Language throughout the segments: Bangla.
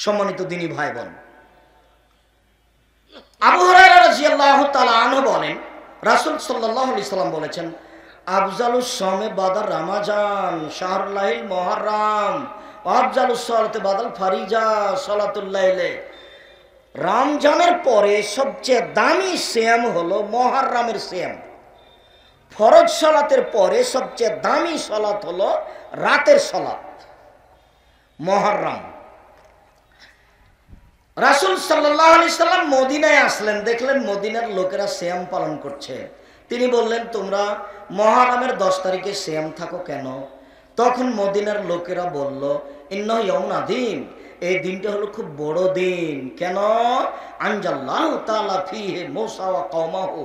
সম্মানিত দিনী ভাই বোন, আবু হুরায়রা রাদিয়াল্লাহু তাআলা আনহু বলেন, রাসূল সাল্লাল্লাহু আলাইহি সাল্লাম বলেছেন, আফজালুস সামে বাদার রমাজান শাহরুল্লাহিল মুহররম আফজালুস সালাতে বাদাল ফারিজা সালাতুল লাইলে। রমজানের পরে সবচেয়ে দামি সিয়াম হলো মুহররমের সিয়াম। ফরজ সালাতের পরে সবচেয়ে দামি সালাত হলো রাতের সালাত মুহররম। রাসূল সাল্লাল্লাহু আলাইহি সাল্লাম মদিনায় আসলেন, দেখলেন মদিনার লোকেরা সিয়াম পালন করছে। তিনি বললেন, তোমরা মুহররমের 10 তারিখে সিয়াম থাকো কেন? তখন মদিনার লোকেরা বলল, ইন্নাহু ইয়াউমুন আযীম, এই দিনটা হলো খুব বড় দিন। কেন? আনজাল্লাহু তাআলা ফীহি মূসা ওয়া কওমাহু,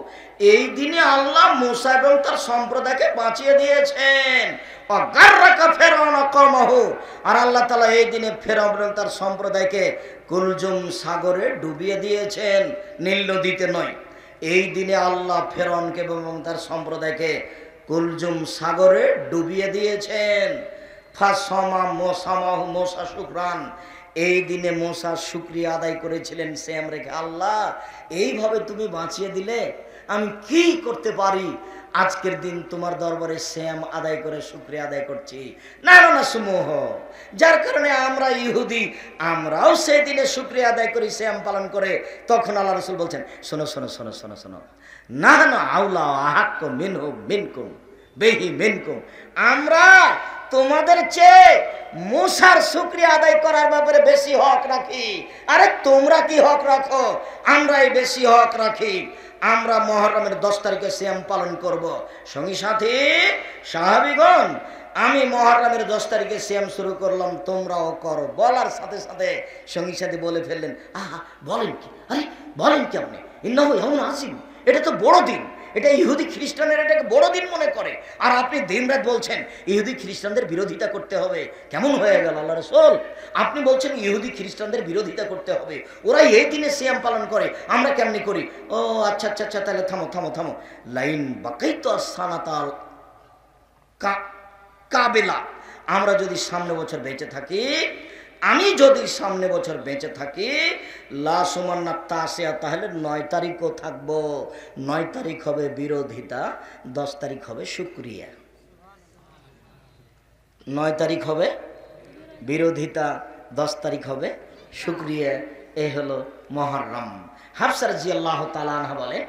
এই দিনে আল্লাহ মূসা এবং তার সম্প্রদায়কে বাঁচিয়ে দিয়েছেন। ওয়া গাররাকা ফিরআউন ওয়া কওমাহু, আর আল্লাহ তাআলা এই দিনে ফিরআউন এবং তার সম্প্রদায়কে কুলজুম সাগরে ডুবিয়ে দিয়েছেন, নীল নদীতে নয়। এই দিনে আল্লাহ ফিরআউনকে এবং তার সম্প্রদায়কে কুলজুম সাগরে ডুবিয়ে দিয়েছেন। ফাসমা মুসামাহু মুসা শুকরান, এই দিনে মুসা শুকরিয়া আদায় করেছিলেন সিয়াম রেখে। আল্লাহ, এইভাবে তুমি বাঁচিয়ে দিলে, আমি কি করতে পারি? আজকের দিন তোমার দরবারে সিয়াম আদায় করে শুকরিয়া আদায় করছি। না সমূহ, যার কারণে আমরা ইহুদি, আমরাও সেই দিনে শুকরিয়া আদায় করি সিয়াম পালন করে। তখন আল্লাহ রাসূল বলছেন, শোনো শোনো শোনো শোনো শোনো, না না আউলা আহাক্কু মিনহু মিনকুম বিহি মিনকুম, আমরা তোমাদের চেয়ে মুসার শুকরিয়া আদায় করার ব্যাপারে বেশি হক রাখি। আরে তোমরা কি হক রাখো? আমরাই বেশি হক রাখি। আমরা মুহররমের 10 তারিখে সিয়াম পালন করব। সঙ্গী সাথী সাহাবীগণ, আমি মুহররমের 10 তারিখে সিয়াম শুরু করলাম, তোমরাও করো। বলার সাথে সাথে সঙ্গী সাথী বলে ফেললেন, আহা, বলেন কি? আরে বলেন কি আপনি? ইন্নাহু ইয়াউমুন আযীম, এটা তো বড় দিন। এটা ইহুদি খ্রিস্টানেরা এটাকে বড় দিন মনে করে, আর আপনি দিনরাত বলছেন ইহুদি খ্রিস্টানদের বিরোধিতা করতে হবে। কেমন হয়ে গেল আল্লাহ রাসূল? আপনি বলছেন ইহুদি খ্রিস্টানদের বিরোধিতা করতে হবে, ওরা এই দিনে সিয়াম পালন করে, আমরা কেমনি করি? ও আচ্ছা আচ্ছা আচ্ছা, তাহলে থামো থামো থামো। লাইন বাকাইতু আস-সানাতাল কাবেলা, আমরা যদি সামনে বছর বেঁচে থাকি, আমি যদি সামনে বছর বেঁচে থাকি, লাসুমান্না তাসিয়া, তাহলে 9 তারিখও থাকবো। 9 তারিখ হবে বিরোধিতা, 10 তারিখ হবে শুকরিয়া। 9 তারিখ হবে বিরোধিতা, 10 তারিখ হবে শুকরিয়া। এ হলো মুহররম। হাফসা রাদিয়াল্লাহু তাআলা আনহা বলে,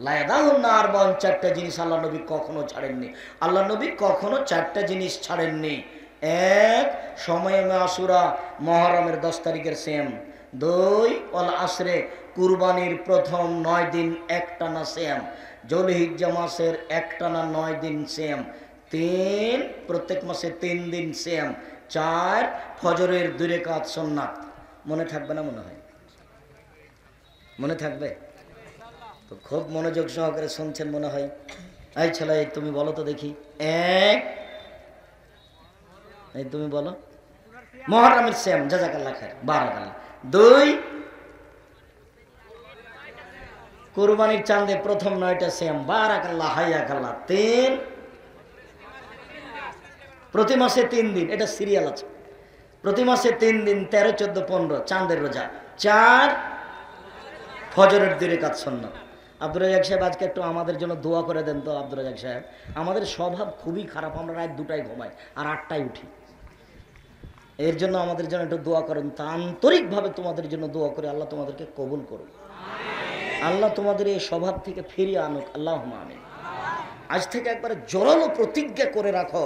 লায়াদাহুন্নার, 4টা জিনিস আল্লাহ নবী কখনো ছাড়েননি। আল্লাহ নবী কখনো 4টা জিনিস ছাড়েননি। 1, সময়ে আশুরা, মুহররমের 10 তারিখের সিয়াম। 2, ওয়াল আসরে, কুরবানির প্রথম 9 দিন একটানা সিয়াম। যুলহিজ্জা মাসের একটানা 9 দিন সিয়াম। 3, প্রত্যেক মাসে 3 দিন সিয়াম। 4, ফজরের 2 রাকাত সুন্নাত। মনে থাকবে না? মনে হয় মনে থাকবে তো, খুব মনোযোগ সহকারে শুনছেন মনে হয়। এই ছেলে, তুমি বলো তো দেখি। 1, এই তুমি বলো, মুহররমের সিয়াম, জাযাকাল্লাহ খাইর, বারাকাল্লাহ। 2, কুরবানির চাঁদে প্রথম 9টা সিয়াম, বারাকাল্লাহ, হাইয়াকাল্লাহ। 3, প্রতি মাসে 3 দিন, এটা সিরিয়াল আছে, প্রতি মাসে 3 দিন, 13, 14, 15 চাঁদের রোজা। 4, ফজরের 2 রাকাত সুন্নাত। আব্দুর রাজ্জাক সাহেব, আজকে একটু আমাদের জন্য দোয়া করে দেন তো। আব্দুর রাজ্জাক সাহেব, আমাদের স্বভাব খুবই খারাপ, আমরা রাত 2টায় ঘুমাই আর 8টায় উঠি। এর জন্য আমাদের জন্য একটু দোয়া করেন। তা আন্তরিকভাবে তোমাদের জন্য দোয়া করে, আল্লাহ তোমাদেরকে কবুল করুন, আল্লাহ তোমাদের এই স্বভাব থেকে ফিরিয়ে আনুক, আল্লাহুম্মা আমিন। আজ থেকে একবারে জোরালো প্রতিজ্ঞা করে রাখো,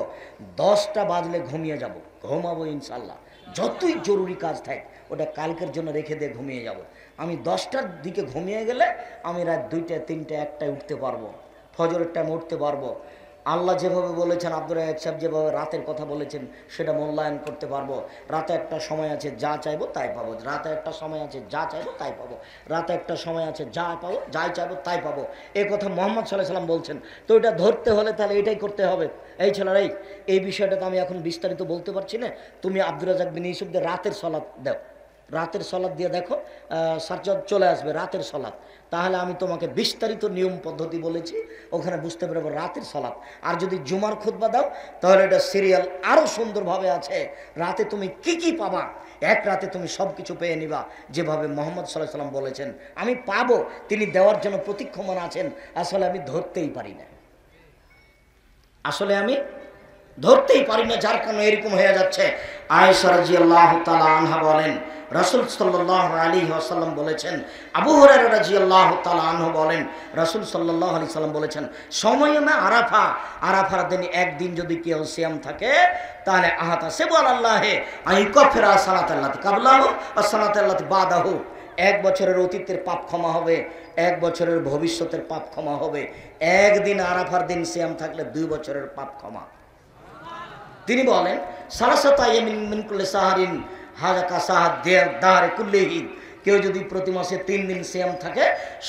10টা বাজলে ঘুমিয়ে যাব, ঘুমাবো ইনশাল্লাহ। যতই জরুরি কাজ থাকে ওটা কালকের জন্য রেখে দিয়ে ঘুমিয়ে যাব। আমি 10টার দিকে ঘুমিয়ে গেলে আমি রাত 2টা, 3টা, 1টায় উঠতে পারবো, ফজরের টাইমে উঠতে পারবো। আল্লাহ যেভাবে বলেছেন, আব্দুর রাজ্জাক সাহেব যেভাবে রাতের কথা বলেছেন, সেটা মূল্যায়ন করতে পারবো। রাতে একটা সময় আছে যা চাইবো তাই পাবো, রাতে একটা সময় আছে যা চাইবো তাই পাবো, রাতে একটা সময় আছে যা পাবো, যাই চাইবো তাই পাবো। এই কথা মুহাম্মদ সাল্লাল্লাহু আলাইহি সাল্লাম বলছেন। তো এটা ধরতে হলে তাহলে এটাই করতে হবে। এই ছেলেরা, এই বিষয়টা তো আমি এখন বিস্তারিত বলতে পারছি না। তুমি আব্দুর রাজ্জাক বিন ইউসুফদের রাতের সালাত দাও, রাতের সলাৎ দিয়ে দেখো, সার্চ চলে আসবে রাতের সলাৎ। তাহলে আমি তোমাকে বিস্তারিত নিয়ম পদ্ধতি বলেছি, ওখানে বুঝতে পারবো রাতের সলাৎ। আর যদি জুমার খুতবা দাও তাহলে এটা সিরিয়াল আরও সুন্দরভাবে আছে। রাতে তুমি কি কি পাবা, এক রাতে তুমি সব কিছু পেয়ে নিবা, যেভাবে মোহাম্মদ সাল্লাল্লাহু আলাইহি সাল্লাম বলেছেন। আমি পাবো, তিনি দেওয়ার জন্য প্রতীক্ষমান আছেন। আসলে আমি ধরতেই পারি না, আসলে আমি ধরতেই পারি না, যার কারণে এরকম হয়ে যাচ্ছে। আয়েশা রাদিয়াল্লাহু তাআলা আনহা বলেন, রাসূল সাল্লাল্লাহু আলাইহি ওয়াসাল্লাম বলেছেন, আবু হুরায়রা রাদিয়াল্লাহু তাআলা আনহু বলেন, রাসূল সাল্লাল্লাহু আলাইহি সাল্লাম বলেছেন, সময়মে আরাফা, আরাফার দিন একদিন যদি কেউ সিয়াম থাকে তাহলে আহাতা সেবাল্লাহে আইকাফিরা সালাতাল্লাতি কাবলাহু ওয়া সালাতাল্লাতি বাদাহু, এক বছরের অতীতের পাপ ক্ষমা হবে, এক বছরের ভবিষ্যতের পাপ ক্ষমা হবে। একদিন আরাফার দিন সিয়াম থাকলে 2 বছরের পাপ ক্ষমা। তিনি বলেন, সালাসাতা ইয়ামিন মিন কুল্লি সাহরিন হাযাকা সাহাদ দারে কুল্লিহি, কেউ যদি প্রতি মাসে 3 দিন সিয়াম থাকে,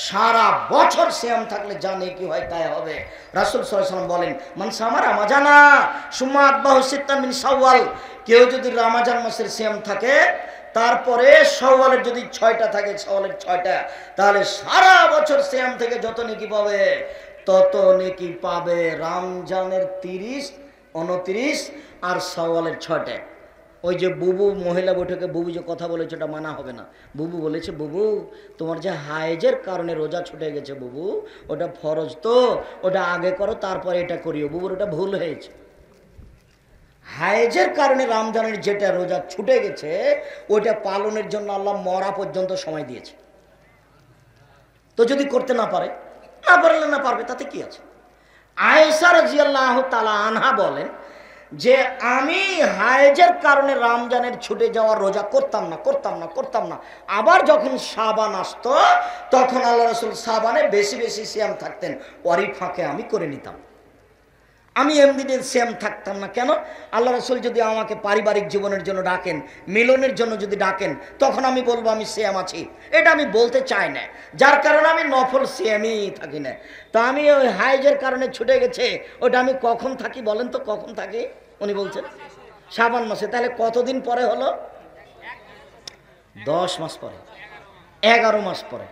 সারা বছর সিয়াম থাকলে যা নেকি হয় তাই হবে। রাসূল সাল্লাল্লাহু আলাইহি ওয়াসাল্লাম বলেন, মান সামা রমাজানা সুম্মা আতবাহু সিত্তান মিন শাওয়াল, কেউ যদি রমজান মাসের সিয়াম থাকে তারপরে শাওয়ালের যদি 6টা থাকে, শাওয়ালের 6টা, তাহলে সারা বছর সিয়াম থেকে যত নেকি পাবে তত নেকি পাবে। রমজানের 30, 29 আর শাওয়ালের 6টা। ওই যে বুবু মহিলা বৈঠকে বুবু যে কথা বলেছে ওটা মানা হবে না। বুবু বলেছে, বুবু তোমার যে হায়েজের কারণে রোজা ছুটে গেছে বুবু, ওটা ফরজ, তো ওটা আগে করো তারপরে এটা করিও। বুবুর ওটা ভুল হয়েছে। হায়েজের কারণে রমজানের যেটা রোজা ছুটে গেছে ওটা পালনের জন্য আল্লাহ মরা পর্যন্ত সময় দিয়েছে। তো যদি করতে না পারে, না পারলে না পারবে, তাতে কি আছে। আয়েশা রাদিয়াল্লাহু তাআলা আনহা বলেন যে আমি হায়েজের কারণে রমজানের ছুটে যাওয়ার রোজা করতাম না। আবার যখন শাবান আসতো তখন আল্লাহ রাসূল শাবানে বেশি বেশি সিয়াম থাকতেন, ওরই ফাঁকে আমি করে নিতাম। আমি এমনিতে সিয়াম থাকতাম না। কেন? আল্লাহ রাসূল যদি আমাকে পারিবারিক জীবনের জন্য ডাকেন, মিলনের জন্য যদি ডাকেন, তখন আমি বলবো আমি সিয়াম আছি। এটা আমি বলতে চাই না, যার কারণে আমি নফল সিয়ামই থাকি না। তা আমি ওই হায়েজের কারণে ছুটে গেছে, ওটা আমি কখন থাকি বলেন তো, কখন থাকি? উনি বলছেন শাবান মাসে। তাহলে কতদিন পরে হলো? 10 মাস পরে, 11 মাস পরে।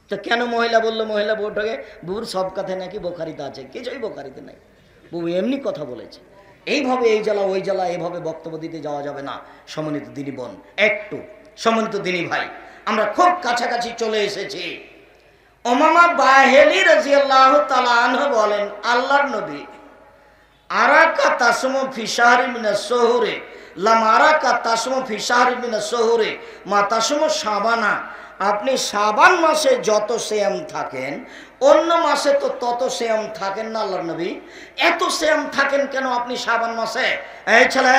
তো কেন মহিলা বললো মহিলা বৈঠকে? বুবুর সব কথা নাকি বোখারিতে আছে, কিছুই বোখারিতে নাই, বুবু এমনি কথা বলেছে। এইভাবে এই জ্বালা ওই জ্বালা এইভাবে বক্তব্য দিতে যাওয়া যাবে না। সম্মানিত দিনী বোন, একটু সম্মানিত দিনী ভাই, আমরা খুব কাছাকাছি চলে এসেছি। উমামা বাহিলি রাদিয়াল্লাহু তাআলা আনহু বলেন, আল্লাহর নবী আরাকা তাসমু ফি শাহরি মিনাস শুহুরে লাম আরাকা তাসমু ফি শাহরি মিনাস শুহুরে মা তাসমু শাবানা, আপনি শাবান মাসে যত সিয়াম থাকেন অন্য মাসে তো তত সিয়াম থাকেন না আল্লাহর নবী। এত সিয়াম থাকেন কেন আপনি শাবান মাসে? এই ছেলে,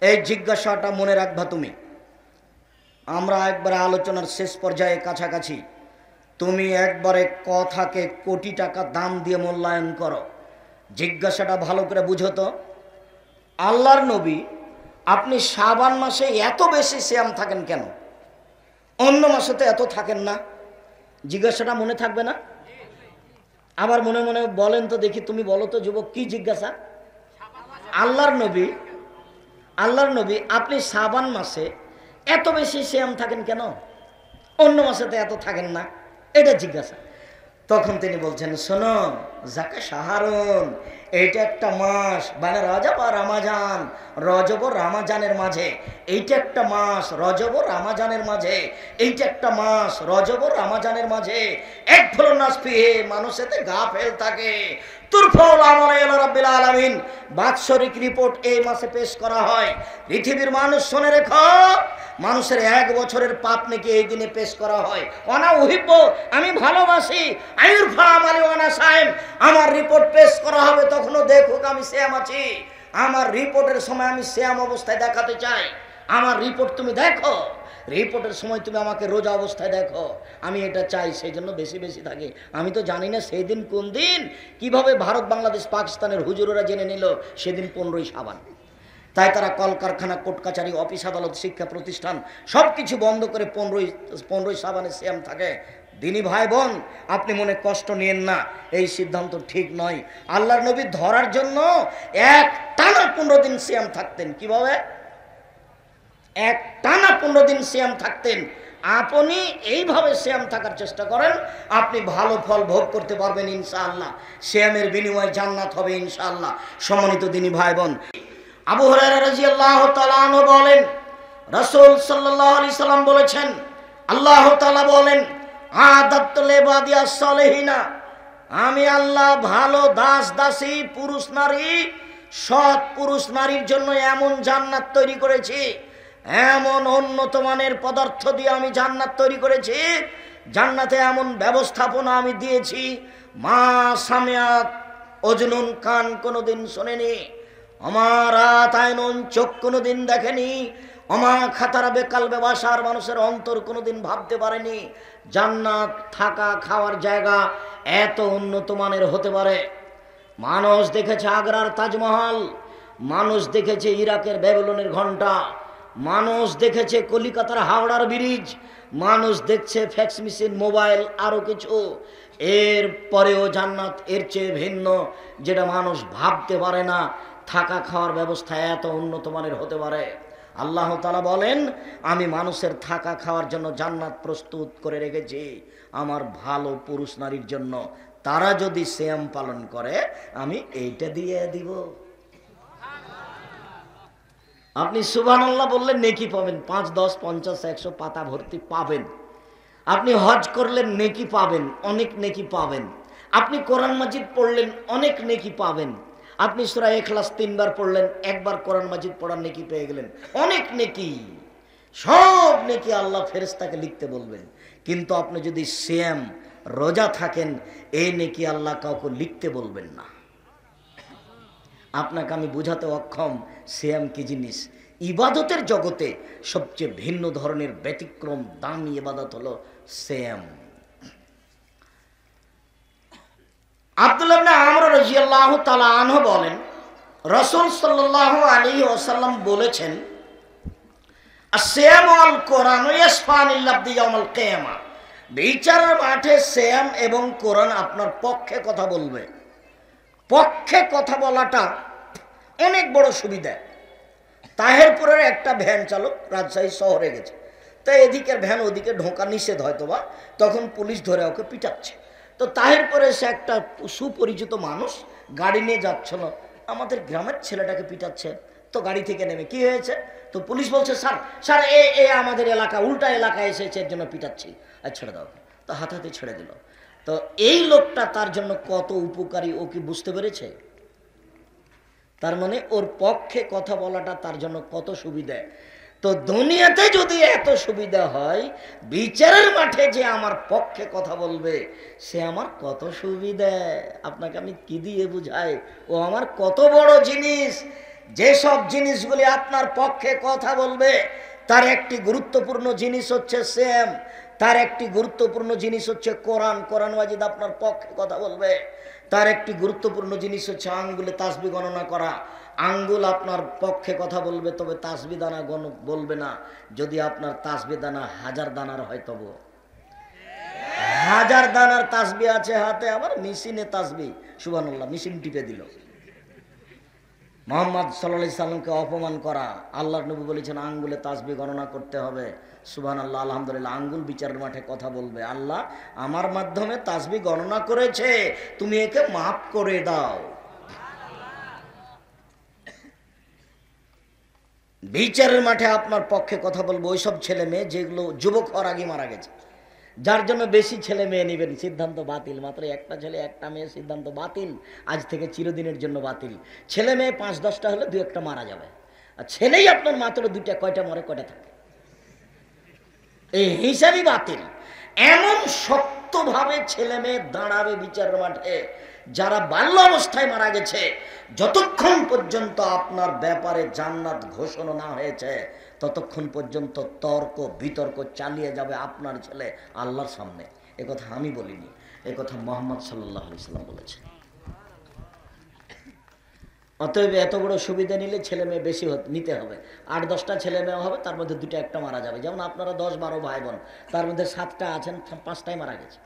এই জিজ্ঞাসাটা মনে রাখবা তুমি। আমরা একবারে আলোচনার শেষ পর্যায়ে কাছাকাছি। তুমি একবারে কথাকে কোটি টাকা দাম দিয়ে মূল্যায়ন করো। জিজ্ঞাসাটা ভালো করে বুঝো তো, আল্লাহর নবী আপনি শাবান মাসে এত বেশি সিয়াম থাকেন কেন, অন্য মাসে তো এত থাকেন না? জিজ্ঞাসাটা মনে থাকবে না? আবার মনে মনে বলেন তো দেখি, তুমি বলো তো যুবক, কি জিজ্ঞাসা? আল্লাহর নবী আপনি শাবান মাসে এত বেশি সিয়াম থাকেন কেন, অন্য মাসে তো এত থাকেন না, এটা জিজ্ঞাসা। তখন তিনি বলছেন, শোনো যাকা শাহরুন, এইটা একটা মাস, মানে রজব আর রমাজান, রজব ও রমাজানের মাঝে এইটা একটা মাস, রজব ও রমাজানের মাঝে এইটা একটা মাস, রজব ও রমাজানের মাঝে এক ফলনাস ফিহে, মানুষেতে গাফেল থাকে। তুরফাউল আমাল ইলা রাব্বিল আলামিন, বাৎসরিক রিপোর্ট এই মাসে পেশ করা হয়। পৃথিবীর মানুষ শুনে রেখো, মানুষের 1 বছরের পাপ নাকি এই দিনে পেশ করা হয়। অনা উহিব্ব, আমি ভালোবাসি, আইরফা আমালি ওয়ানা সাইম, আমার রিপোর্ট পেশ করা হবে তখনও দেখুক আমি সিয়াম আছি। আমার রিপোর্টের সময় আমি সিয়াম অবস্থায় দেখাতে চাই। আমার রিপোর্ট তুমি দেখো, রিপোর্টের সময় তুমি আমাকে রোজা অবস্থায় দেখো, আমি এটা চাই, সেই জন্য বেশি বেশি থাকি। আমি তো জানি না সেই দিন কোন দিন, কিভাবে ভারত বাংলাদেশ পাকিস্তানের হুজুরেরা জেনে নিল সেদিন 15ই শাবান। তাই তারা কলকারখানা, কোর্ট কাছারি, অফিস আদালত, শিক্ষা প্রতিষ্ঠান সব কিছু বন্ধ করে 15ই শাবানে সিয়াম থাকে। দিনী ভাই বোন, আপনি মনে কষ্ট নিয়েন না, এই সিদ্ধান্ত ঠিক নয়। আল্লাহর নবী ধরার জন্য এক টানা 15 দিন সিয়াম থাকতেন। কিভাবে? একটানা 15 দিন সিয়াম থাকতেন। আপনি এইভাবে সিয়াম থাকার চেষ্টা করেন, আপনি ভালো ফল ভোগ করতে পারবেন ইনশাআল্লাহ। সিয়ামের বিনিময়ে জান্নাত হবে ইনশাআল্লাহ। সম্মানিত দিনী ভাই বোন, আবু হুরায়রা রাদিয়াল্লাহু তাআলা আনহু বলেন, রাসূল সাল্লাল্লাহু আলাইহি সাল্লাম বলেছেন, আল্লাহ তাআলা বলেন, আদাতুল ইবাদিয়াস সালিহিনা, আমি আল্লাহ ভালো দাস দাসী পুরুষ নারী, সৎ পুরুষ নারীর জন্য এমন জান্নাত তৈরি করেছি, এমন উন্নত মানের পদার্থ দিয়ে আমি জান্নাত তৈরি করেছি, জান্নাতে এমন ব্যবস্থাপনা আমি দিয়েছি, মা সামিয়াত অজনুন, কান কোনোদিন শোনেনি, আমার আতায়নুন, চোখ কোনোদিন দেখেনি, অমা খাতারা বেকাল বেবাসার, মানুষের অন্তর কোনোদিন ভাবতে পারেনি জান্নাত থাকা খাওয়ার জায়গা এত উন্নত মানের হতে পারে। মানুষ দেখেছে আগ্রার তাজমহল, মানুষ দেখেছে ইরাকের ব্যাবিলনের ঘণ্টা, মানুষ দেখেছে কলিকাতার হাওড়ার ব্রিজ, মানুষ দেখছে ফ্যাক্স মেশিন, মোবাইল, আরও কিছু। এর পরেও জান্নাত এর চেয়ে ভিন্ন, যেটা মানুষ ভাবতে পারে না থাকা খাওয়ার ব্যবস্থা এত উন্নত মানের হতে পারে। আল্লাহ তাআলা বলেন, আমি মানুষের থাকা খাওয়ার জন্য জান্নাত প্রস্তুত করে রেখেছি আমার ভালো পুরুষ নারীর জন্য, তারা যদি সিয়াম পালন করে আমি এইটা দিয়ে দিব। আপনি সুবহানাল্লাহ বললেন নেকি পাবেন, 5, 10, 50, 100 পাতা ভর্তি পাবেন। আপনি হজ করলেন নেকি পাবেন, অনেক নেকি পাবেন। আপনি কোরআন মাজিদ পড়লেন, অনেক নেকি পাবেন। আপনি সূরা ইখলাস 3 বার পড়লেন, একবার কোরআন মাজিদ পড়ার নেকি পেয়ে গেলেন, অনেক নেকি। সব নেকি আল্লাহ ফেরেশতাকে লিখতে বলবেন। কিন্তু আপনি যদি সিয়াম রোজা থাকেন, এই নেকি আল্লাহ কাউকে লিখতে বলবেন না। আপনাকে আমি বুঝাতে অক্ষম সিয়াম কি জিনিস। ইবাদতের জগতে সবচেয়ে ভিন্ন ধরনের ব্যতিক্রম দামি ইবাদত হলো সিয়াম। আব্দুল্লাহ ইবনে আমর রাদিয়াল্লাহু তাআলা আনহু বলেন, রাসূল সাল্লাল্লাহু আলাইহি ওয়াসাল্লাম বলেছেন, আসিয়ামু আল কোরআন ইয়াসফানিল আবদি ইয়াউমাল কিয়ামা, বিচারের মাঠে সিয়াম এবং কোরআন আপনার পক্ষে কথা বলবে। পক্ষে কথা বলাটা অনেক বড় সুবিধা। তাহেরপুরের একটা ভ্যান চালক রাজশাহী শহরে গেছে, তাই এদিকের ভ্যান ওদিকে ঢোকা নিষেধ হয়তো বা, তখন পুলিশ ধরে ওকে পিটাচ্ছে। তো তাহেরপুরে সে একটা সুপরিচিত মানুষ গাড়ি নিয়ে যাচ্ছিল, আমাদের গ্রামের ছেলেটাকে পিটাচ্ছে। তো গাড়ি থেকে নেমে কি হয়েছে, তো পুলিশ বলছে, স্যার স্যার এ আমাদের এলাকা, উল্টা এলাকায় এসেছে, এর জন্য পিটাচ্ছি, আর ছেড়ে দাও। তো হাতে ছেড়ে দিল। তো এই লোকটা তার জন্য কত উপকারী ও কি বুঝতে পেরেছে? তার মানে ওর পক্ষে কথা বলাটা তার জন্য কত সুবিধা। তো দুনিয়াতে যদি এত সুবিধা হয়, বিচারের মাঠে যে আমার পক্ষে কথা বলবে সে আমার কত সুবিধা। আপনাকে আমি কি দিয়ে বুঝাই, ও আমার কত বড় জিনিস। যেসব জিনিসগুলি আপনার পক্ষে কথা বলবে তার একটি গুরুত্বপূর্ণ জিনিস হচ্ছে সিয়াম, তার একটি গুরুত্বপূর্ণ জিনিস হচ্ছে কোরআন, কোরআন মাজিদ আপনার পক্ষে কথা বলবে। তার একটি গুরুত্বপূর্ণ জিনিস হচ্ছে আঙ্গুলে তাসবিহ গণনা করা, আঙ্গুল আপনার পক্ষে কথা বলবে, তবে তাসবিহ দানা বলবে না। যদি আপনার তাসবিহ দানা 1000 দানার হয়, তবে 1000 দানার তাসবিহ আছে হাতে, আবার মেশিনে তাসবিহ, সুবহানাল্লাহ, মেশিন টিপে দিল। মুহাম্মদ সাল্লাল্লাহু আলাইহি সাল্লামকে অপমান করা। আল্লাহর নবী বলেছেন আঙ্গুলে তাসবিহ গণনা করতে হবে। সুবহানাল্লাহ, আলহামদুলিল্লাহ, আঙ্গুল বিচারের মাঠে কথা বলবে, আল্লাহ আমার মাধ্যমে তাসবিহ গণনা করেছে, তুমি একে মাফ করে দাও। বিচারের মাঠে আপনার পক্ষে কথা বলবো ওইসব ছেলে মেয়ে যেগুলো যুবক হওয়ার আগে মারা গেছে, যার জন্য বেশি ছেলে মেয়ে নেবেন, সিদ্ধান্ত বাতিল। মাত্র একটা ছেলে একটা মেয়ে, সিদ্ধান্ত বাতিল, আজ থেকে চিরদিনের জন্য বাতিল। ছেলে মেয়ে 5-10টা হলে 2-1টা মারা যাবে, আর ছেলেই আপনার মাত্র 2টা, কয়টা মরে কয়টা থাকে, এই হিসাবই বাতিল। এমন শক্তভাবে ছেলে মেয়ে দাঁড়াবে বিচারের মাঠে, যারা বাল্য অবস্থায় মারা গেছে, যতক্ষণ পর্যন্ত আপনার ব্যাপারে জান্নাত ঘোষণা না হয়েছে ততক্ষণ পর্যন্ত তর্ক বিতর্ক চালিয়ে যাবে আপনার ছেলে আল্লাহর সামনে। একথা আমি বলিনি, একথা মুহাম্মদ সাল্লাল্লাহু আলাইহি সাল্লাম বলেছেন। অতএব এত বড় সুবিধা নিলে ছেলে মেয়ে বেশি নিতে হবে। 8-10টা ছেলে মেয়ে হবে, তার মধ্যে 2-1টা মারা যাবে। যেমন আপনারা 10-12 ভাই বোন, তার মধ্যে 7টা আছেন, 5টাই মারা গেছে,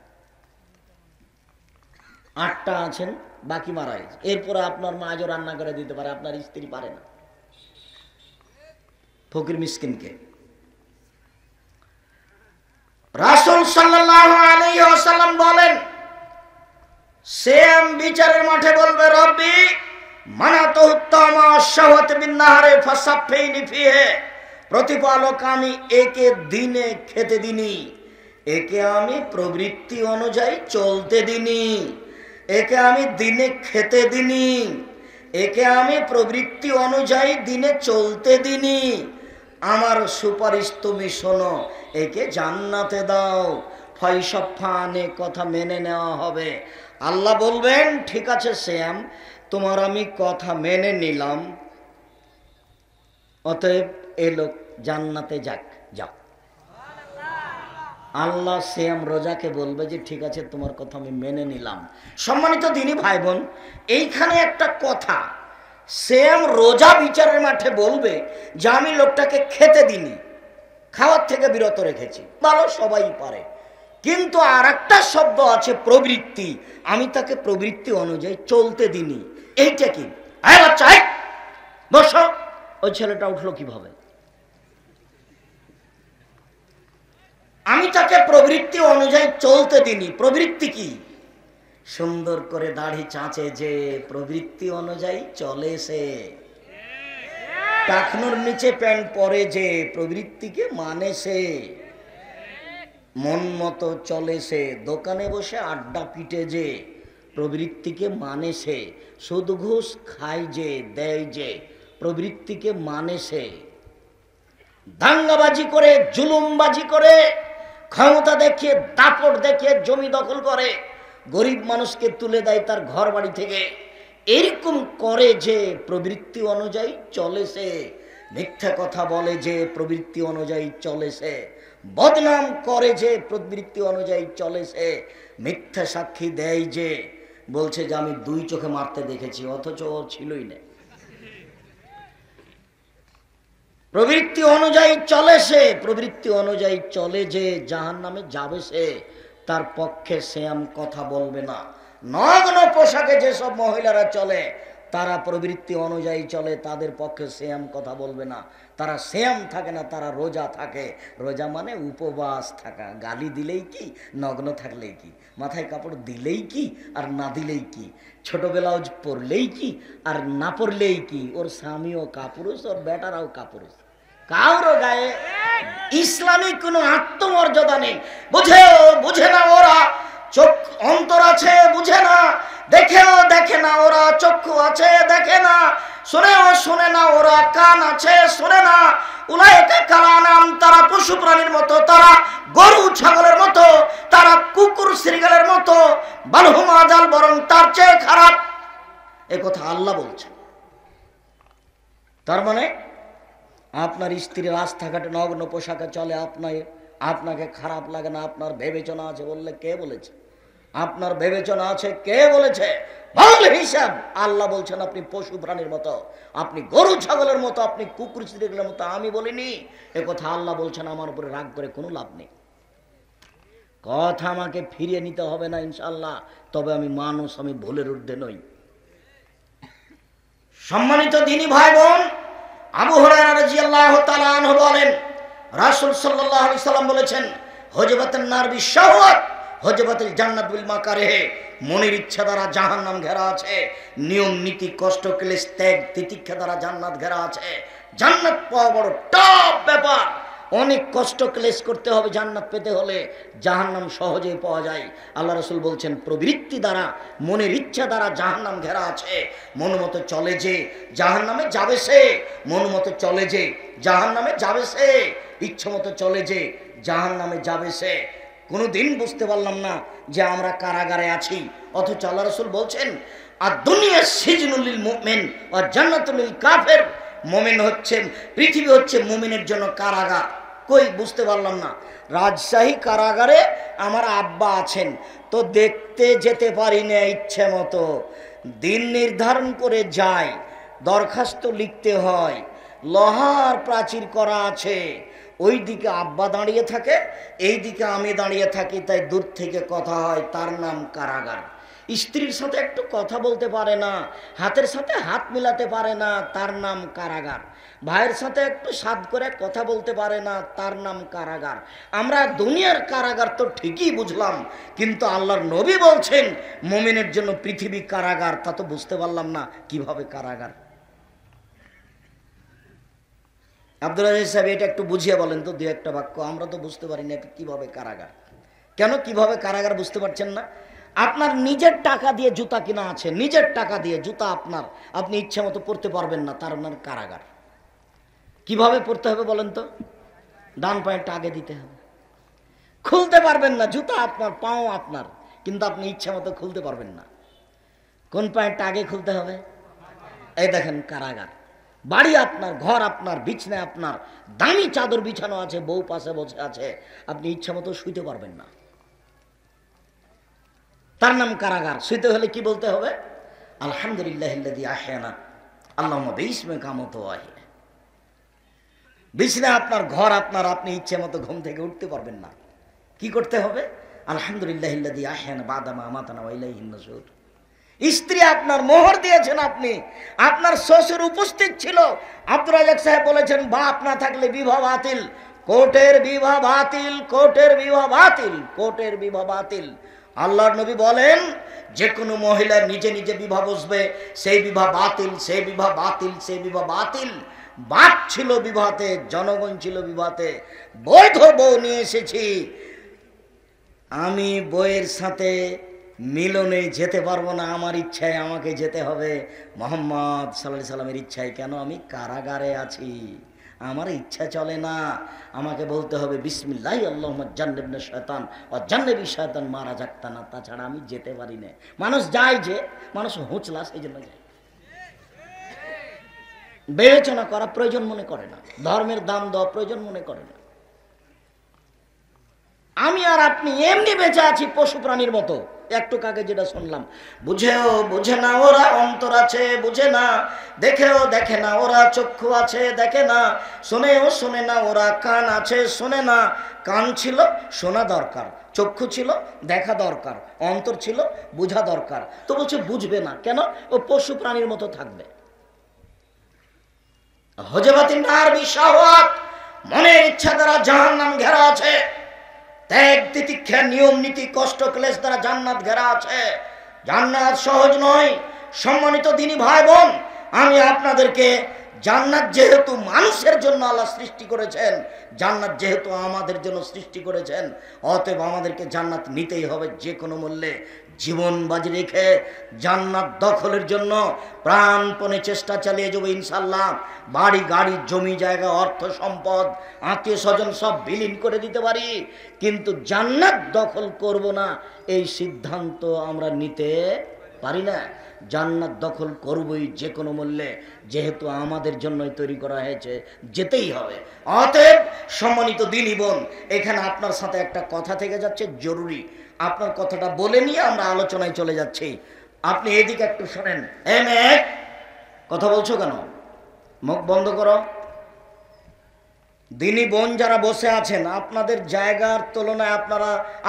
8টা আছেন, বাকি মারা গেছে। এরপরে আপনার মা আজও রান্না করে দিতে পারে, আপনার স্ত্রী পারে না। ফকির মিসকিনকে। রাসূল সাল্লাল্লাহু আলাইহি ওয়াসাল্লাম বলেন, সিয়াম বিচারের মাঠে বলবে, রব্বি মানাতুহু তামা শাওয়াতি বিন নাহারে ফাসাফিনি ফিহে, প্রতিপালক আমি একে দিনে খেতে দিনি, একে আমি প্রবৃত্তি অনুযায়ী চলতে দিনি, একে আমি দিনে খেতে দিনি, একে আমি প্রবৃত্তি অনুযায়ী দিনে চলতে দিনি, আমার সুপারিশ তুমি শোনো, একে জান্নাতে দাও। ফাইসাফানে কথা মেনে নেওয়া হবে। আল্লাহ বলবেন, ঠিক আছে শ্যাম, তোমার আমি কথা মেনে নিলাম, অতএব এ লোক জান্নাতে যাক, যাও। আল্লাহ শ্যাম রোজাকে বলবে যে ঠিক আছে তোমার কথা আমি মেনে নিলাম। সম্মানিত দিনী ভাই বোন, এইখানে একটা কথা, শ্যাম রোজা বিচারের মাঠে বলবে যে আমি লোকটাকে খেতে দিনি, খাওয়ার থেকে বিরত রেখেছি, ভালো সবাই পারে, কিন্তু আর একটা শব্দ আছে প্রবৃত্তি, আমি তাকে প্রবৃত্তি অনুযায়ী চলতে দিনি। এইটা কি? বাচ্চা বসো। ওই ছেলেটা উঠলো কিভাবে? আমি তাকে প্রবৃত্তি অনুযায়ী চলতে দিনি। প্রবৃত্তি কি? সুন্দর করে দাড়ি চাঁচে যে, প্রবৃত্তি অনুযায়ী চলে সে। টাকনুর নিচে প্যান্ট পরে যে, প্রবৃত্তিকে মানে সে। মন মতো চলে সে। দোকানে বসে আড্ডা পিটে যে, প্রবৃত্তিকে মানে সে। সুদ ঘুষ খায় যে, দেয় যে, প্রবৃত্তিকে মানে সে। দাঙ্গাবাজি করে, জুলুমবাজি করে, ক্ষমতা দেখিয়ে, দাপট দেখিয়ে জমি দখল করে, গরিব মানুষকে তুলে দেয় তার ঘর বাড়ি থেকে, এরকম করে যে প্রবৃত্তি অনুযায়ী চলে সে। মিথ্যা কথা বলে যে প্রবৃত্তি অনুযায়ী চলে সে। বদনাম করে যে প্রবৃত্তি অনুযায়ী চলে সে। মিথ্যা সাক্ষী দেয় যে, বলছে যে আমি 2 চোখে মারতে দেখেছি, অথচ ও ছিলই না। প্রবৃত্তি অনুযায়ী চলে সে। প্রবৃত্তি অনুযায়ী চলে যে জাহান্নামে যাবে সে। তার পক্ষে শ্যাম কথা বলবে না। নগ্ন পোশাকে যেসব মহিলারা চলে, তারা প্রবৃত্তি অনুযায়ী চলে, তাদের পক্ষে শ্যাম কথা বলবে না। তারা শ্যাম থাকে না, তারা রোজা থাকে। রোজা মানে উপবাস থাকা। গালি দিলেই কি, নগ্ন থাকলেই কি, মাথায় কাপড় দিলেই কি আর না দিলেই কি, ছোট ব্লাউজ পরলেই কি আর না পরলেই কি, ওর স্বামীও কাপুরুষ, ওর বেটারাও কাপুরুষ, কারো গায়ে ইসলামিক কোনো আত্মমর্যাদা নেই। বুঝে না ওরা, চোখ অন্তর আছে বুঝে না, দেখেও দেখে না ওরা, চক্ষু আছে দেখে না, শুনেও শুনে না ওরা, কান আছে শোনে না। উলাইকা কালানাম, তারা পশু প্রাণীর মতো, তারা গরু ছাগলের মতো, তারা কুকুর শৃগালের মতো, বালহুম আযাল, বরং তার চেয়ে খারাপ। এ কথা আল্লাহ বলছেন। তার মানে আপনার স্ত্রী রাস্তাঘাটে নগ্ন পোশাকে চলে, আপনাকে খারাপ লাগে না, আপনার বিবেচনা আছে বললে কে বলেছে? আপনার বিবেচনা আছে কে বলেছে? বল হিসাব। আল্লাহ বলছেন আপনি পশু প্রাণীর মতো, আপনি গরু ছাগলের মতো, আপনি কুকুর শৃগালের মতো। আমি বলিনি এ কথা, আল্লাহ বলছেন। আমার উপরে রাগ করে কোনো লাভ নেই। কথা আমাকে ফিরিয়ে নিতে হবে না ইনশাআল্লাহ, তবে আমি মানুষ, আমি ভুলের ঊর্ধ্বে নই। সম্মানিত দিনী ভাই বোন, আবু হুরায়রা রাদিয়াল্লাহু তাআলা আনহু বলেন, রাসূল সাল্লাল্লাহু আলাইহি সাল্লাম বলেছেন, হজবাতুন নার বিশাওয়াত, হজবাতুল জান্নাত বিল মাকারিহ। মনের ইচ্ছা দ্বারা জাহান্নাম ঘেরা আছে, নিয়ম নীতি কষ্ট ক্লেশ ত্যাগ তিতিক্ষা দ্বারা জান্নাত ঘেরা আছে। জান্নাত পাওয়া বড় টপ ব্যাপার। অনেক কষ্ট ক্লেশ করতে হবে জান্নাত পেতে হলে, জাহান্নাম সহজেই পাওয়া যায়। আল্লাহ রাসূল বলছেন, প্রবৃত্তি দ্বারা, মনের ইচ্ছা দ্বারা জাহান্নাম ঘেরা আছে। মন মতো চলে যে জাহান্নামে যাবে সে, মন মতো চলে যে জাহান্নামে যাবে সে, ইচ্ছা মতো চলে যে জাহান্নামে যাবে সে। কোনোদিন বুঝতে পারলাম না যে আমরা কারাগারে আছি, অথচ আল্লাহ রাসূল বলছেন, আর দুনিয়া সিজনুল লিল মুমিন ওয়া জান্নাতুল লিল কাফির। মুমিন হচ্ছে, পৃথিবী হচ্ছে মুমিনের জন্য কারাগার। কই বুঝতে পারলাম না। রাজশাহী কারাগারে আমার আব্বা আছেন, তো দেখতে যেতে পারি না ইচ্ছে মতো। দিন নির্ধারণ করে যাই, দরখাস্ত লিখতে হয়, লোহার প্রাচীর করা আছে, ওই দিকে আব্বা দাঁড়িয়ে থাকে, এই দিকে আমি দাঁড়িয়ে থাকি, তাই দূর থেকে কথা হয়। তার নাম কারাগার। স্ত্রীর সাথে একটু কথা বলতে পারে না, হাতের সাথে হাত মিলাতে পারে না, তার নাম কারাগার। ভাইয়ের সাথে একটু সাধ করে কথা বলতে পারে না, তার নাম কারাগার। আমরা দুনিয়ার কারাগার তো ঠিকই বুঝলাম, কিন্তু আল্লাহর নবী বলছেন মুমিনের জন্য পৃথিবী কারাগার, তা তো বুঝতে পারলাম না কিভাবে কারাগার। আব্দুল আজিজ সাহেব এটা একটু বুঝিয়ে বলেন তো, দু একটা বাক্য, আমরা তো বুঝতে পারি না কিভাবে কারাগার। কেন কিভাবে কারাগার বুঝতে পারছেন না? আপনার নিজের টাকা দিয়ে জুতা কিনা আছে, নিজের টাকা দিয়ে জুতা আপনার, আপনি ইচ্ছা মতো পরতে পারবেন না, তার আপনার কারাগার। কিভাবে পড়তে হবে বলেন তো? ডান পায়েরটা আগে দিতে হবে, খুলতে পারবেন না, জুতা আপনার, পাও আপনার, কিন্তু আপনি ইচ্ছা মতো খুলতে পারবেন না। কোন পায়েরটা আগে খুলতে হবে? এই দেখেন কারাগার। বাড়ি আপনার, ঘর আপনার, বিছনা আপনার, দামি চাদর বিছানো আছে, বউ পাশে বসে আছে, আপনি ইচ্ছা মতো শুইতে পারবেন না, তার নাম কারাগার। শুইতে হলে কি বলতে হবে? আলহামদুলিল্লাহিল্লাযী আহয়ানা আল্লাহুম্মা বিইসমিকা আমুতু ওয়া আহয়া। বিছনা আপনার, ঘর আপনার, আপনি ইচ্ছে মতো ঘুম থেকে উঠতে পারবেন না, কি করতে হবে? আলহামদুলিল্লাহিল্লাযী আহয়ানা বা'দা মা আমাতানা ওয়া ইলাইহিন নুশুর। স্ত্রী আপনার, মোহর দিয়েছেন আপনি, আপনার শ্বশুর উপস্থিত ছিল, আব্দুর রাজাক সাহেব বলেছেন বাপ না থাকলে বিবাহ বাতিল, কোর্টের বিবাহ বাতিল, কোর্টের বিবাহ বাতিল, কোর্টের বিবাহ বাতিল। আল্লাহর নবী বলেন যে কোনো মহিলা নিজে নিজে বিবাহ বসবে, সেই বিবাহ বাতিল, সেই বিবাহ বাতিল, সেই বিবাহ বাতিল। বাপ ছিল বিবাহতে, জনগণ ছিল বিবাহতে, বৈধ বউ নিয়ে এসেছি, আমি বইয়ের সাথে মিলনে যেতে পারবো না, আমার ইচ্ছায় আমাকে যেতে হবে, মুহাম্মদ সাল্লাল্লাহু আলাইহি সাল্লামের ইচ্ছায়। কেন? আমি কারাগারে আছি, আমার ইচ্ছা চলে না, আমাকে বলতে হবে বিসমিল্লাহি আল্লাহুম্মা জান্নিবনা শায়তান ওয়া জান্নিবি শায়তান মা রাযাকতানা, তাছাড়া আমি যেতে পারি না। মানুষ যায়, যে মানুষ হুঁচলা, সেই জন্য যায়, বিবেচনা করা প্রয়োজন মনে করে না, ধর্মের দাম দেওয়া প্রয়োজন মনে করে না। আমি আর আপনি এমনি বেঁচে আছি পশু প্রাণীর মতো। একটু আগে যেটা শুনলাম, বুঝেও বুঝে না ওরা, অন্তর আছে বুঝে না, দেখেও দেখে না ওরা, চক্ষু আছে দেখে না, শোনেও শোনে না ওরা, কান আছে শোনে না। কান ছিল শোনা দরকার, চক্ষু ছিল দেখা দরকার, অন্তর ছিল বোঝা দরকার, তো বলছে বুঝবে না কেন? ও পশু প্রাণীর মতো থাকবে। হজবাতিন নার বিশাওয়াত, মনের ইচ্ছা দ্বারা জাহান্নাম ঘেরা আছে, ত্যাগ তিতিক্ষা নিয়ম নীতি কষ্ট ক্লেশ দ্বারা জান্নাত ঘেরা আছে। জান্নাত সহজ নয়। সম্মানিত দিনী ভাই বোন, আমি আপনাদেরকে জান্নাত যেহেতু মানুষের জন্য আল্লাহ সৃষ্টি করেছেন, জান্নাত যেহেতু আমাদের জন্য সৃষ্টি করেছেন, অতএব আমাদেরকে জান্নাত নিতেই হবে যে কোনো মূল্যে। জীবন বাজি রেখে জান্নাত দখলের জন্য প্রাণপণে চেষ্টা চালিয়ে যাবো ইনশাল্লাহ। বাড়ি গাড়ি জমি জায়গা অর্থ সম্পদ আত্মীয় স্বজন সব বিলীন করে দিতে পারি, কিন্তু জান্নাত দখল করব না এই সিদ্ধান্ত আমরা নিতে পারি না। জান্নাত দখল করবই যে কোনো মূল্যে, যেহেতু আমাদের জন্যই তৈরি করা হয়েছে, যেতেই হবে। অতএব সম্মানিত দিনী বোন, এখানে আপনার সাথে একটা কথা থেকে যাচ্ছে জরুরি, আপনার কথাটা বলে নিয়ে আমরা আলোচনায় চলে যাচ্ছি। আপনি এদিকে একটু শোনেন। কথা বলছো কেন? মুখ বন্ধ করো। দিনী বোন যারা বসে আছেন, আপনাদের জায়গার তুলনায়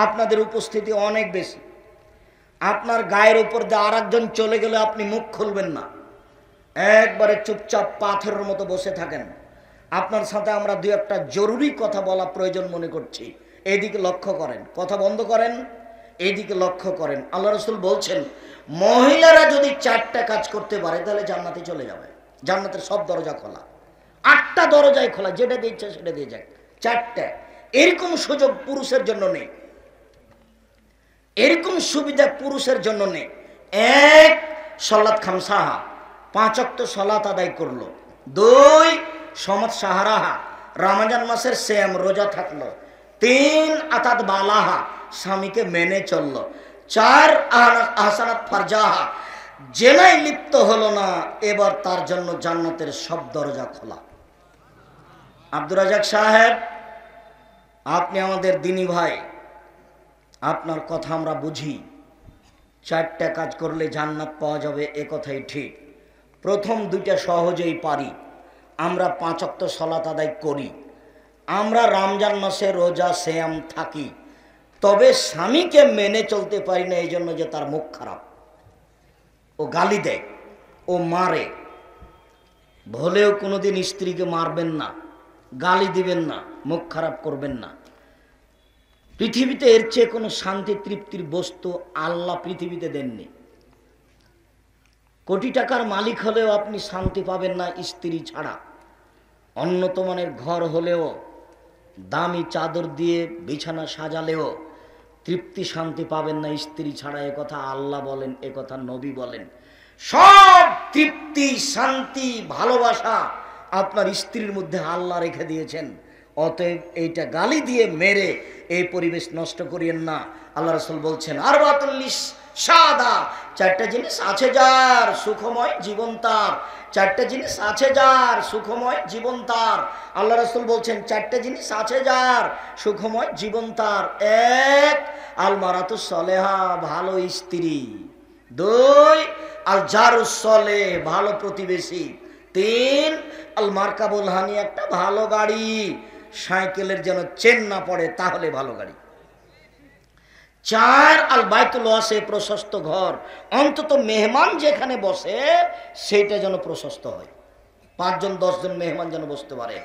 আপনাদের উপস্থিতি অনেক বেশি। আপনার গায়ের উপর দিয়ে আর একজন চলে গেলে আপনি মুখ খুলবেন না, একবারে চুপচাপ পাথরের মতো বসে থাকেন। আপনার সাথে আমরা দু একটা জরুরি কথা বলা প্রয়োজন মনে করছি। এদিকে লক্ষ্য করেন, কথা বন্ধ করেন, এদিকে লক্ষ্য করেন। আল্লাহ রাসূল বলছেন, মহিলারা যদি 4টা কাজ করতে পারে তাহলে জান্নাতে চলে যাবে। জান্নাতের সব দরজা খোলা, 8টা দরজায় খোলা, যেটা দিচ্ছে সেটা দিয়ে যায়। 4টা, এরকম সুযোগ পুরুষের জন্য নেই, এরকম সুবিধা পুরুষের জন্য নেই। 1, সলাত খামসাহা, 5 ওয়াক্ত সলাত আদায় করলো। 2, সমাত সাহারাহা, রমজান মাসের সিয়াম রোজা থাকলো। 3, আতাত বালাহা, স্বামীকে মেনে চললো। 4, আহসানাত ফারজাহা, জেনায় লিপ্ত হলো না, এবার তার জন্য জান্নাতের সব দরজা খোলা। আব্দুর রাজাক সাহেব, আপনি আমাদের দিনী ভাই, আপনার কথা আমরা বুঝি। 4টা কাজ করলে জান্নাত পাওয়া যাবে, এ কথাই ঠিক। প্রথম 2টা সহজেই পারি, আমরা 5 ওয়াক্ত সালাত আদায় করি, আমরা রমজান মাসে রোজা সিয়াম থাকি, তবে স্বামীকে মেনে চলতে পারি না এই জন্য যে তার মুখ খারাপ, ও গালি দেয়, ও মারে। ভুলেও কোনোদিন স্ত্রীকে মারবেন না, গালি দিবেন না, মুখ খারাপ করবেন না। পৃথিবীতে এর চেয়ে কোনো শান্তি তৃপ্তির বস্তু আল্লাহ পৃথিবীতে দেননি। কোটি টাকার মালিক হলেও আপনি শান্তি পাবেন না স্ত্রী ছাড়া। উন্নত মানের ঘর হলেও, দামি চাদর দিয়ে বিছানা সাজালেও তৃপ্তি শান্তি পাবেন না স্ত্রী ছাড়া। একথা আল্লাহ বলেন, একথা নবী বলেন। সব তৃপ্তি, শান্তি, ভালোবাসা আপনার স্ত্রীর মধ্যে আল্লাহ রেখে দিয়েছেন। অতএব এইটা গালি দিয়ে মেরে এই পরিবেশ নষ্ট করিয়েন না। আল্লাহ রাসূল বলছেন আরবাতুল্লিস সাদা, চারটা জিনিস আছে যার সুখময় জীবন তার। চারটা জিনিস আছে যার সুখময় জীবন তার। আল্লাহ রাসূল বলছেন চারটা জিনিস আছে যার সুখময় জীবন তার। এক, আল মারাতুস সলেহা, ভালো স্ত্রী। দুই, আল জারুস সলে, ভালো প্রতিবেশী। তিন, আল মার্কাবুল হানি, একটা ভালো গাড়ি। সাইকেলের যেন চেন না পড়ে, তাহলে ভালো গাড়ি। চার, আল বাইতুল ওয়াসে, প্রশস্ত ঘর। অন্তত মেহমান যেখানে বসে সেটা যেন প্রশস্ত হয়, 5 জন 10 জন মেহমান যেন বসতে পারে।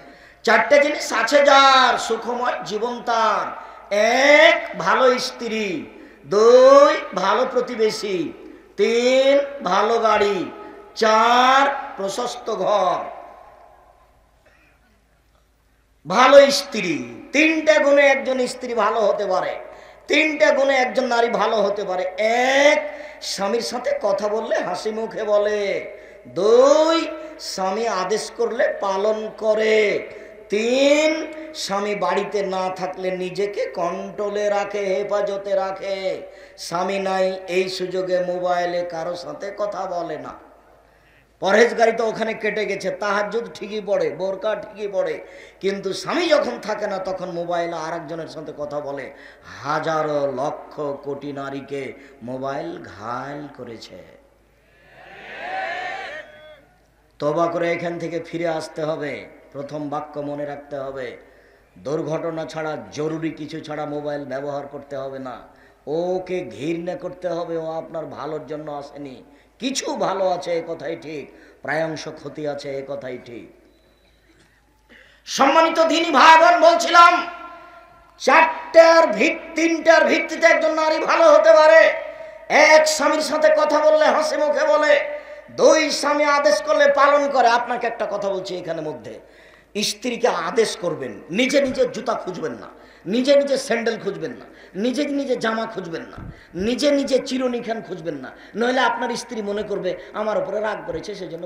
চারটা জিনিস আছে যার সুখময় জীবন তার। এক, ভালো স্ত্রী। দুই, ভালো প্রতিবেশী। তিন, ভালো গাড়ি। চার, প্রশস্ত ঘর। ভালো স্ত্রী, 3টে গুণে একজন স্ত্রী ভালো হতে পারে। 3টে গুণে একজন নারী ভালো হতে পারে। এক, স্বামীর সাথে কথা বললে হাসি মুখে বলে। দুই, স্বামী আদেশ করলে পালন করে। তিন, স্বামী বাড়িতে না থাকলে নিজেকে কন্ট্রোলে রাখে, হেফাজতে রাখে। স্বামী নাই এই সুযোগে মোবাইলে কারো সাথে কথা বলে না। পরহেজগারি তো ওখানে কেটে গেছে, তাহাজ্জুদ ঠিকই পড়ে, বোরকা ঠিকই পড়ে, কিন্তু স্বামী যখন থাকে না তখন মোবাইলে আরেকজনের সাথে কথা বলে। হাজারো লক্ষ কোটি নারীকে মোবাইল ঘায়েল করেছে। তওবা করে এখান থেকে ফিরে আসতে হবে। প্রথম বাক্য মনে রাখতে হবে, দুর্ঘটনা ছাড়া, জরুরি কিছু ছাড়া মোবাইল ব্যবহার করতে হবে না। ওকে ঘৃণা করতে হবে, ও আপনার ভালোর জন্য আসেনি। কিছু ভালো আছে এ কথাই ঠিক, প্রায়াংশ ক্ষতি আছে এ কথাই ঠিক। সম্মানিত দ্বীনি ভাই বোন, বলছিলাম 3টার ভিত্তিতে একজন নারী ভালো হতে পারে। এক, স্বামীর সাথে কথা বললে হাসি মুখে বলে। দুই, স্বামী আদেশ করলে পালন করে। আপনাকে একটা কথা বলছি এখানে মধ্যে, স্ত্রীকে আদেশ করবেন, নিজে নিজে জুতা খুঁজবেন না, নিজে নিজে স্যান্ডেল খুঁজবেন না, নিজে নিজে জামা খুঁজবেন না, নিজে নিজে চিরুনি খান খুঁজবেন না। নইলে আপনার স্ত্রী মনে করবে আমার উপরে রাগ করেছে, সেজন্য